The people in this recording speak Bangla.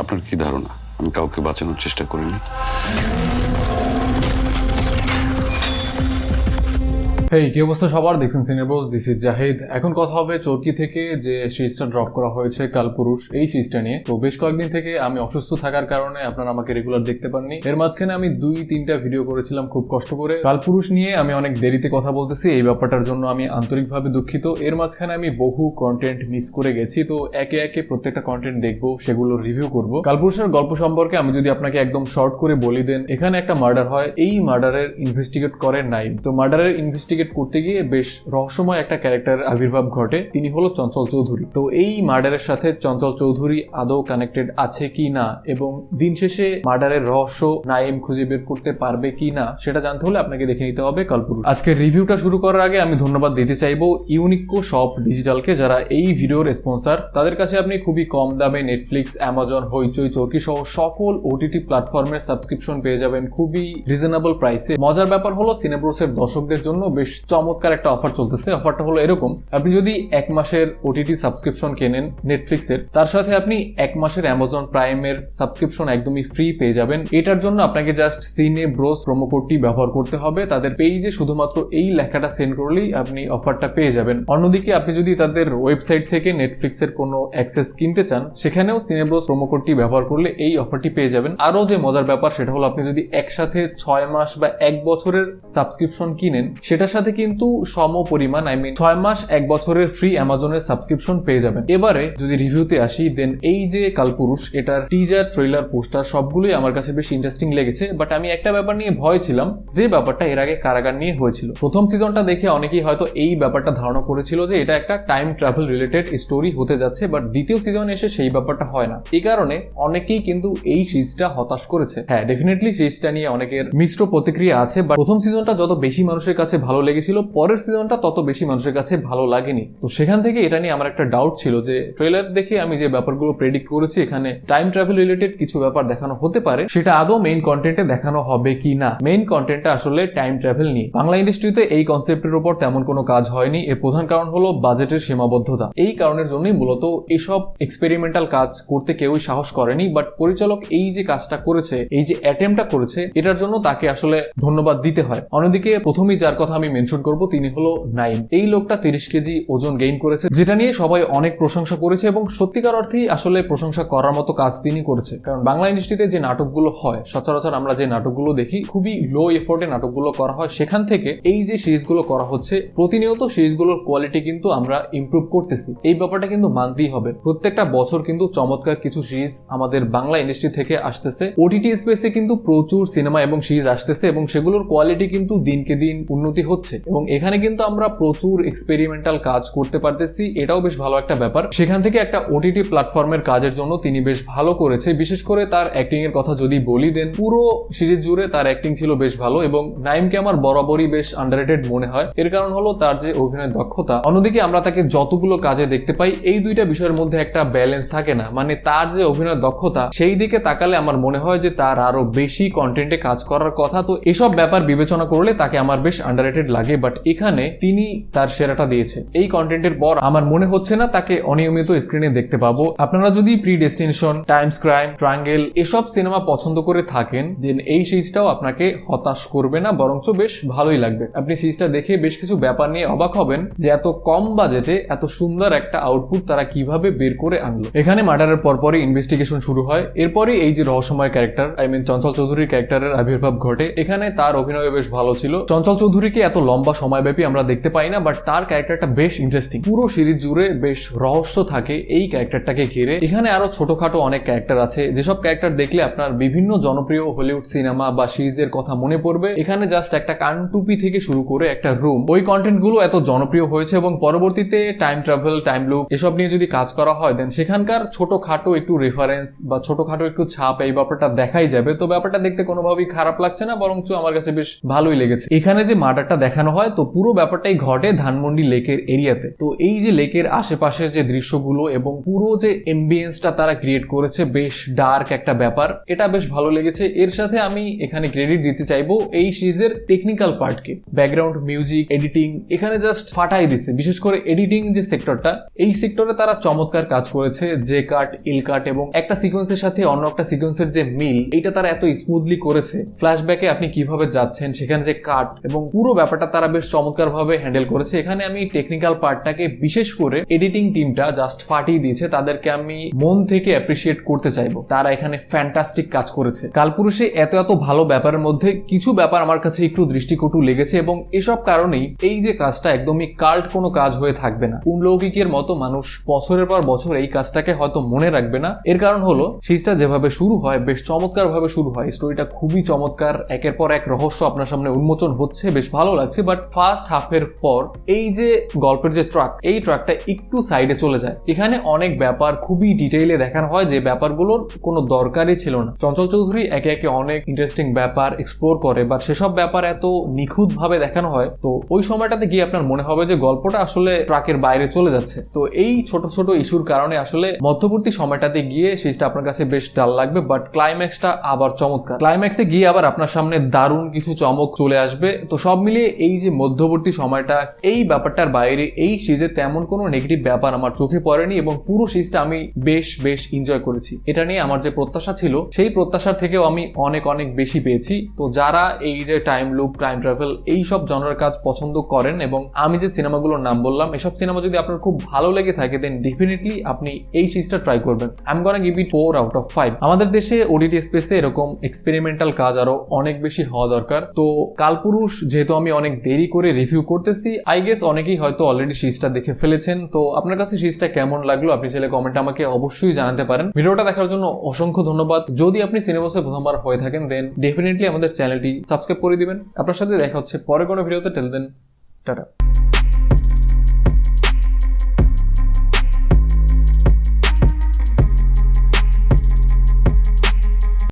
আপনার কি ধারণা আমি কাউকে বাঁচানোর চেষ্টা করিনি? হেই, কি অবস্থা সবার? দেখছেন সিনেব্রোস, দিস ইজ জাহিদ। এখন কথা হবে চরকি থেকে যে সিরিজটা ড্রপ করা হয়েছে কালপুরুষ, এই সিরিজটা নিয়ে। তো বেশ কয়েকদিন থেকে আমি অসুস্থ থাকার কারণে আপনারা আমাকে রেগুলার দেখতে পাননি। এর মাঝখানে আমি 2-3টা ভিডিও করেছিলাম খুব কষ্ট করে। কালপুরুষ নিয়ে আমি অনেক দেরিতে কথা বলতেছি, এই ব্যাপারটার জন্য আমি আন্তরিকভাবে দুঃখিত। এর মাঝখানে আমি বহু কন্টেন্ট মিস করে গেছি, তো একে একে প্রত্যেকটা কন্টেন্ট দেখবো, সেগুলো রিভিউ করবো। কালপুরুষের গল্প সম্পর্কে আমি যদি আপনাকে একদম শর্ট করে বলি দেন, এখানে একটা মার্ডার হয়, এই মার্ডারের ইনভেস্টিগেট করে নাইম। তো মার্ডারের ইনভেস্টিগেট করতে গিয়ে বেশ রহস্যময় একটা ক্যারেক্টার আবির্ভাব ঘটে, তিনি হলো চঞ্চল চৌধুরী। তো এই মার্ডারের সাথে চঞ্চল চৌধুরী আদৌ কানেক্টেড আছে কি না, এবং দিন শেষে মার্ডারের রহস্য নাইম খুঁজে বের করতে পারবে কি না, সেটা জানতে হলে আপনাকে দেখে নিতে হবে কালপুরুষ। আজকের রিভিউটা শুরু করার আগে আমি ধন্যবাদ দিতে চাইবো ইউনিকো শপ ডিজিটালকে, যারা এই ভিডিওর স্পন্সর। তাদের কাছে আপনি খুবই কম দামে নেটফ্লিক্স, অ্যামাজন, হইচই, চরকি সহ সকল ওটিটি প্ল্যাটফর্মের সাবস্ক্রিপশন পেয়ে যাবেন খুবই রিজনেবল প্রাইসে। মজার ব্যাপার হলো সিনেব্রোসের দর্শকদের জন্য বেশ চমৎকার একটা অফার চলতেছে। অফারটা হলো এরকম, আপনি যদি 1 মাসের ওটিটি সাবস্ক্রিপশন কেনেন নেটফ্লিক্সের, তার সাথে আপনি 1 মাসের অ্যামাজন প্রাইমের সাবস্ক্রিপশন একদমই ফ্রি পেয়ে যাবেন। এটার জন্য আপনাকে জাস্ট সিনেব্রোস প্রোমো কোডটি ব্যবহার করতে হবে। তাদের পেজে শুধুমাত্র এই লেখাটা সেন্ড করলেই আপনি অফারটা পেয়ে যাবেন। অন্যদিকে আপনি যদি তাদের ওয়েবসাইট থেকে নেটফ্লিক্সের কোনো অ্যাক্সেস কিনতে চান, সেখানেও সিনেব্রোস প্রোমো কোডটি ব্যবহার করলে এই অফারটি পেয়ে যাবেন। আরও যে মজার ব্যাপার সেটা হলো, আপনি যদি একসাথে 6 মাস বা 1 বছরের সাবস্ক্রিপশন কিনেন, সেটার সাথে কিন্তু সম পরিমাণ 6 মাস 1 বছরের ফ্রি অ্যামাজনের সাবস্ক্রিপশন পেয়ে যাবেন। এবারে যদি রিভিউতে আসি, দেন এই যে কালপুরুষ, এটার টিজার, ট্রেলার, পোস্টার সবগুলোই আমার কাছে বেশ ইন্টারেস্টিং লেগেছে। বাট আমি একটা ব্যাপার নিয়ে ভয় ছিলাম, যে ব্যাপারটা এর আগে কারাগার নিয়ে হয়েছিল। প্রথম সিজনটা দেখে অনেকেই হয়তো এই ব্যাপারটা ধারণা করেছিল যে এটা একটা টাইম ট্রাভেল রিলেটেড স্টোরি হতে যাচ্ছে, বাট দ্বিতীয় সিজন এসে সেই ব্যাপারটা হয় না। এই কারণে অনেকেই কিন্তু এই সিরিজটা হতাশ করেছে। হ্যাঁ, ডেফিনেটলি সিরিজটা নিয়ে অনেকের মিশ্র প্রতিক্রিয়া আছে, বাট প্রথম সিজনটা যত বেশি মানুষের কাছে ভালো লেগেছিল, পরের সিজনটা তত বেশি মানুষের কাছে ভালো লাগেনি। তো সেখান থেকে এটা নিয়ে আমার একটা ডাউট ছিল যে ট্রেলার দেখে আমি যে ব্যাপারগুলো প্রেডিক্ট করেছি, এখানে টাইম ট্রাভেল রিলেটেড কিছু ব্যাপার দেখানো হতে পারে, সেটা আদৌ মেইন কন্টেন্টে দেখানো হবে কি না। মেইন কন্টেন্টটা আসলে টাইম ট্রাভেল নিয়ে। বাংলা ইন্ডাস্ট্রিতে এই কনসেপ্টের উপর তেমন কোনো কাজ হয়নি। এর প্রধান কারণ হলো বাজেটের সীমাবদ্ধতা। এই কারণের জন্যই মূলত এসব এক্সপেরিমেন্টাল কাজ করতে কেউই সাহস করেনি। বাট পরিচালক এই যে কাজটা করেছে, এই যে অ্যাটেম্পটা করেছে, এটার জন্য তাকে আসলে ধন্যবাদ দিতে হয়। অন্যদিকে প্রথমেই যার কথা আমি মেনশন করব, তিনি হলো নাইম। এই লোকটা 30 কেজি ওজন গেইন করেছে, যেটা নিয়ে সবাই অনেক প্রশংসা করেছে, এবং সত্যিকার অর্থেই আসলে প্রশংসা করার মতো কাজ তিনি করেছে। কারণ বাংলা ইন্ডাস্ট্রিতে যে নাটকগুলো হয়, সচরাচর আমরা যে নাটকগুলো দেখি, খুবই লো এফোর্টে নাটকগুলো করা হয়। সেখান থেকে এই যে সিরিজগুলো করা হচ্ছে, প্রতিনিয়ত সিরিজগুলোর কোয়ালিটি কিন্তু আমরা ইমপ্রুভ করতেছি। এই ব্যাপারটা কিন্তু মানতেই হবে। প্রত্যেকটা বছর কিন্তু চমৎকার কিছু সিরিজ আমাদের বাংলা ইন্ডাস্ট্রি থেকে আসতেছে। ওটিটি স্পেসে কিন্তু প্রচুর সিনেমা এবং সিরিজ আসতেছে, এবং সেগুলোর কোয়ালিটি কিন্তু দিনকে দিন উন্নতি হচ্ছে। এবং এখানে কিন্তু আমরা প্রচুর এক্সপেরিমেন্টাল কাজ করতে পারতেছি, এটাও বেশ ভালো একটা ব্যাপার। সেখান থেকে একটা ওটিটি প্ল্যাটফর্মের কাজের জন্য তিনি বেশ ভালো করেছে। বিশেষ করে তার অ্যাক্টিং এর কথা যদি বলি, দেন পুরো সিরিজ জুড়ে তার অ্যাক্টিং ছিল বেশ ভালো, এবং নাইমকে আমার বরাবরই বেশ আন্ডাররেটেড মনে হয়। এর কারণ হলো তার যে অভিনয়ের দক্ষতা। অন্যদিকে আমরা তাকে যতগুলো কাজে দেখতে পাই, এই দুইটা বিষয়ের মধ্যে একটা ব্যালেন্স থাকে না। মানে তার যে অভিনয়ের দক্ষতা, সেই দিকে তাকালে আমার মনে হয় যে তার আরো বেশি কন্টেন্টে কাজ করার কথা। তো এসব ব্যাপার বিবেচনা করলে তাকে আমার বেশ আন্ডাররেটেড লাগে। বাট এখানে তিনি তার সেরাটা দিয়েছে। এই কন্টেন্টের পর আমার মনে হচ্ছে না তাকে অনিয়মিত স্ক্রিনে দেখতে পাবো। আপনারা যদি প্রিডেস্টিনেশন, টাইমস ক্রাইম, ট্রায়াঙ্গেল এসব সিনেমা পছন্দ করে থাকেন, দেন এই সিরিজটাও আপনাকে হতাশ করবে না, বরঞ্চ বেশ ভালোই লাগবে। আপনি সিরিজটা দেখে বেশ কিছু ব্যাপার নিয়ে অবাক হবেন যে এত কম বাজেটে এত সুন্দর একটা আউটপুট তারা কিভাবে বের করে আনলো। এখানে মার্ডারের পরপরই ইনভেস্টিগেশন শুরু হয়। এরপরই এই যে রহস্যময় ক্যারেক্টার, চঞ্চল চৌধুরীর ক্যারেক্টারের আবির্ভাব ঘটে। এখানে তার অভিনয় বেশ ভালো ছিল। চঞ্চল চৌধুরীকে এত লম্বা সময়ব্যাপী আমরা দেখতে পাই না, বাট তার ক্যারেক্টারটা বেশ ইন্টারেস্টিং। পুরো সিরিজ জুড়ে বেশ রহস্য থাকে এই ক্যারেক্টারটাকে ঘিরে। এখানে আরো ছোটখাটো অনেক ক্যারেক্টার আছে, যেসব ক্যারেক্টার দেখলে আপনার বিভিন্ন জনপ্রিয় হলিউড সিনেমা বা সিরিজের কথা মনে পড়বে। এখানে জাস্ট একটা কানটুপি থেকে শুরু করে একটা রুম, ওই কন্টেন্ট গুলো এত জনপ্রিয় হয়েছে, এবং পরবর্তীতে টাইম ট্রাভেল, টাইম লুপ এসব নিয়ে যদি কাজ করা হয়, দেন সেখানকার ছোটখাটো একটু রেফারেন্স বা ছোটখাটো একটু ছাপ, এই ব্যাপারটা দেখাই যাবে। তো ব্যাপারটা দেখতে কোনোভাবেই খারাপ লাগছে না, বরঞ্চ আমার কাছে বেশ ভালোই লেগেছে। এখানে যে মার্ডারটা দেখানো হয়। তো পুরো ব্যাপারটাই ঘটে ধানমন্ডি লেকের এরিয়াতে। তো এই যে লেকের আশেপাশের যে দৃশ্যগুলো এবং পুরো যে এমবিয়েন্সটা তারা ক্রিয়েট করেছে, বেশ ডার্ক একটা ব্যাপার, এটা বেশ ভালো লেগেছে। এর সাথে আমি এখানে ক্রেডিট দিতে চাইবো এই সিরিজের টেকনিক্যাল পার্টকে। ব্যাকগ্রাউন্ড মিউজিক, এডিটিং এখানে জাস্ট ফাটাই দিচ্ছে। বিশেষ করে এডিটিং যে সেক্টরটা, এই সেক্টরে তারা চমৎকার কাজ করেছে। জে কাট, ইল কাট এবং একটা সিকোয়েন্সের সাথে অন্য একটা সিকোয়েন্সের যে মিল, এইটা তারা এত স্মুথলি করেছে। ফ্ল্যাশব্যাকে আপনি কিভাবে যাচ্ছেন, সেখানে যে কাট এবং পুরো ব্যাপারটা তারা বেশ চমৎকার ভাবে হ্যান্ডেল করেছে। এখানে আমি টেকনিক্যাল পার্টটাকে, বিশেষ করে এডিটিং টিমটা জাস্ট ফাটিয়ে দিয়েছে। তাদেরকে আমি মন থেকে অ্যাপ্রিসিয়েট করতে চাইবো। তারা এখানে ফ্যান্টাস্টিক কাজ করেছে। কালপুরুষে এত এত ভালো ব্যাপারের মধ্যে কিছু ব্যাপার আমার কাছে একটু দৃষ্টিকটু লেগেছে এবং এসব কারণেই এই যে কাজটা একদমই কাল্ট কোনো কাজ হয়ে থাকবে না। পুনলৌকিকের মতো মানুষ বছরের পর বছর এই কাজটাকে হয়তো মনে রাখবে না। এর কারণ হলো সিরিজটা যেভাবে শুরু হয়, বেশ চমৎকার ভাবে শুরু হয়। স্টোরিটা খুবই চমৎকার, একের পর এক রহস্য আপনার সামনে উন্মোচন হচ্ছে, বেশ ভালো লাগছে। বাট ফার্স্ট হাফের পর এই যে গল্পের যে ট্র্যাক, এই ট্র্যাকটা একটু সাইডে চলে যায়। এখানে অনেক ব্যাপার খুবই ডিটেইলে দেখানো হয় যে ব্যাপারগুলোর কোনো দরকারই ছিল না। চঞ্চল চৌধুরী একে একে অনেক ইন্টারেস্টিং ব্যাপার এক্সপ্লোর করে, বাট সেসব ব্যাপার এত নিখুঁত ভাবে দেখানো হয়, তো ওই সময়টাতে গিয়ে আপনার মনে হবে যে গল্পটা আসলে ট্র্যাকের বাইরে চলে যাচ্ছে। তো এই ছোট ছোট ইস্যুর কারণে আসলে মধ্যবর্তী সময়টাতে গিয়ে সিরিজটা আপনার কাছে বেশ ডাল লাগবে। বাট ক্লাইম্যাক্সটা আবার চমৎকার। ক্লাইম্যাক্সে গিয়ে আবার আপনার সামনে দারুণ কিছু চমক চলে আসবে। তো সব মিলিয়ে এই যে মধ্যবর্তী সময়টা, এই ব্যাপারটার বাইরে এই সিরিজে তেমন কোনো নেগেটিভ ব্যাপার আমার চোখে পড়েনি এবং পুরো সিরিজটা আমি বেশ এনজয় করেছি। এটা নিয়ে আমার যে প্রত্যাশা ছিল, সেই প্রত্যাশার থেকেও আমি অনেক অনেক বেশি পেয়েছি। তো যারা এই যে টাইম লুপ, টাইম ট্রাভেল, এই সব জনরার কাজ পছন্দ করেন এবং আমি যে সিনেমাগুলোর নাম বললাম, এসব সিনেমা যদি আপনার খুব ভালো লেগে থাকে, দেন ডেফিনেটলি আপনি এই সিরিজটা ট্রাই করবেন। I am gonna give it 4 out of 5। আমাদের দেশে ওটিটি স্পেসে এরকম এক্সপেরিমেন্টাল কাজ আরো অনেক বেশি হওয়া দরকার। তো কালপুরুষ যেহেতু আমি অনেক দেরি করে রিভিউ করতেছি, আই গেস অনেকেই হয়তো অলরেডি সিরিজটা দেখে ফেলেছেন। তো আপনার কাছে সিরিজটা কেমন লাগলো আপনি চাইলে কমেন্টে আমাকে অবশ্যই জানাতে পারেন। ভিডিওটা দেখার জন্য অসংখ্য ধন্যবাদ। যদি আপনি সিনেমাসে প্রথমবার হয়ে থাকেন, দেন ডেফিনেটলি আমাদের চ্যানেলটি সাবস্ক্রাইব করে দিবেন। আপনার সাথে দেখা হচ্ছে পরে কোনো ভিডিওতে। টেল দেন, টাটা।